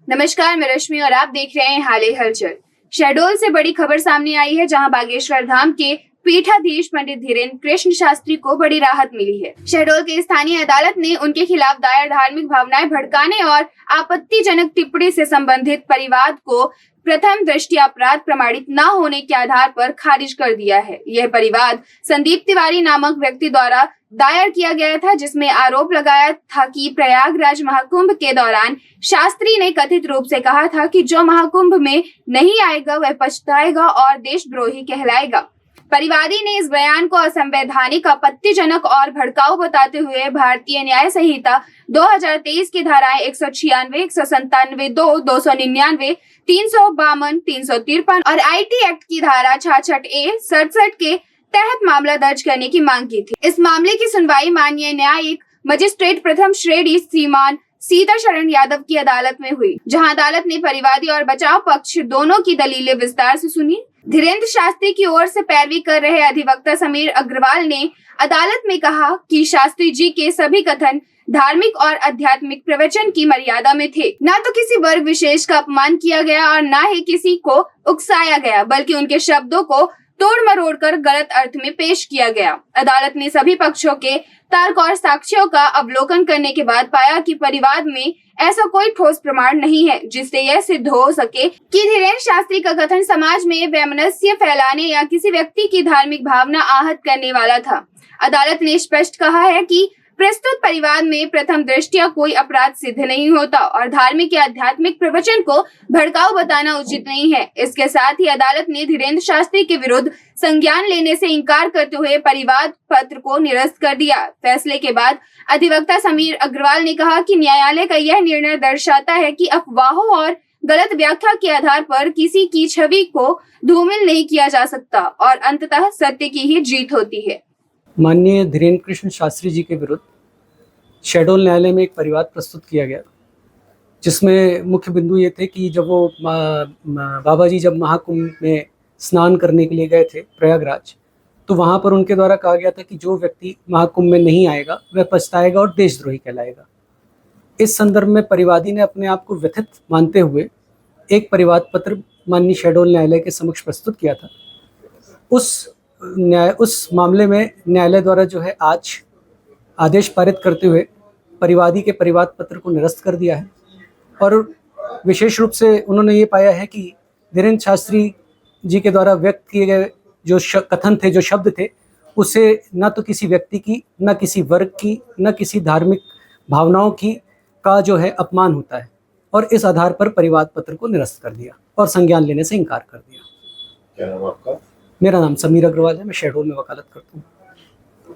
नमस्कार, मैं रश्मि और आप देख रहे हैं हाल ही हलचल। शहडोल से बड़ी खबर सामने आई है, जहां बागेश्वर धाम के पीठाधीश पंडित धीरेन्द्र कृष्ण शास्त्री को बड़ी राहत मिली है। शहडोल की स्थानीय अदालत ने उनके खिलाफ दायर धार्मिक भावनाएं भड़काने और आपत्तिजनक टिप्पणी से संबंधित परिवाद को प्रथम दृष्टया अपराध प्रमाणित न होने के आधार पर खारिज कर दिया है। यह परिवाद संदीप तिवारी नामक व्यक्ति द्वारा दायर किया गया था, जिसमें आरोप लगाया था कि प्रयागराज महाकुंभ के दौरान शास्त्री ने कथित रूप से कहा था कि जो महाकुंभ में नहीं आएगा वह पछताएगा और देशद्रोही कहलाएगा। परिवादी ने इस बयान को असंवैधानिक, आपत्तिजनक और भड़काऊ बताते हुए भारतीय न्याय संहिता 2023 की धाराएं 196, 197, 299, 352, 353 और IT एक्ट की धारा 66A, 67 के तहत मामला दर्ज करने की मांग की थी। इस मामले की सुनवाई माननीय न्यायिक मजिस्ट्रेट प्रथम श्रेणी श्रीमान सीता शरण यादव की अदालत में हुई, जहां अदालत ने परिवादी और बचाव पक्ष दोनों की दलीलें विस्तार से सुनी। धीरेन्द्र शास्त्री की ओर से पैरवी कर रहे अधिवक्ता समीर अग्रवाल ने अदालत में कहा कि शास्त्री जी के सभी कथन धार्मिक और आध्यात्मिक प्रवचन की मर्यादा में थे। न तो किसी वर्ग विशेष का अपमान किया गया और न ही किसी को उकसाया गया, बल्कि उनके शब्दों को तोड़ मरोड़ कर गलत अर्थ में पेश किया गया। अदालत ने सभी पक्षों के तर्क और साक्ष्यों का अवलोकन करने के बाद पाया कि परिवाद में ऐसा कोई ठोस प्रमाण नहीं है जिससे यह सिद्ध हो सके कि धीरेन्द्र शास्त्री का कथन समाज में वैमनस्य फैलाने या किसी व्यक्ति की धार्मिक भावना आहत करने वाला था। अदालत ने स्पष्ट कहा है कि प्रस्तुत परिवाद में प्रथम दृष्टया कोई अपराध सिद्ध नहीं होता और धार्मिक या आध्यात्मिक प्रवचन को भड़काऊ बताना उचित नहीं है। इसके साथ ही अदालत ने धीरेन्द्र शास्त्री के विरुद्ध संज्ञान लेने से इंकार करते हुए परिवाद पत्र को निरस्त कर दिया। फैसले के बाद अधिवक्ता समीर अग्रवाल ने कहा कि न्यायालय का यह निर्णय दर्शाता है कि अफवाहों और गलत व्याख्या के आधार पर किसी की छवि को धूमिल नहीं किया जा सकता और अंततः सत्य की ही जीत होती है। माननीय धीरेन्द्र कृष्ण शास्त्री जी के विरुद्ध शहडोल न्यायालय में एक परिवाद प्रस्तुत किया गया, जिसमें मुख्य बिंदु ये थे कि जब वो बाबा जी जब महाकुंभ में स्नान करने के लिए गए थे प्रयागराज, तो वहाँ पर उनके द्वारा कहा गया था कि जो व्यक्ति महाकुंभ में नहीं आएगा वह पछताएगा और देशद्रोही कहलाएगा। इस संदर्भ में परिवादी ने अपने आप को व्यथित मानते हुए एक परिवाद पत्र माननीय शहडोल न्यायालय के समक्ष प्रस्तुत किया था। उस मामले में न्यायालय द्वारा जो है आज आदेश पारित करते हुए परिवादी के परिवाद पत्र को निरस्त कर दिया है और विशेष रूप से उन्होंने ये पाया है कि धीरेन्द्र शास्त्री जी के द्वारा व्यक्त किए गए जो कथन थे, जो शब्द थे, उसे न तो किसी व्यक्ति की, न किसी वर्ग की, न किसी धार्मिक भावनाओं की का जो है अपमान होता है और इस आधार पर परिवाद पत्र को निरस्त कर दिया और संज्ञान लेने से इनकार कर दिया। क्या नाम आपका? मेरा नाम समीर अग्रवाल है, मैं शहडोल में वकालत करता हूँ।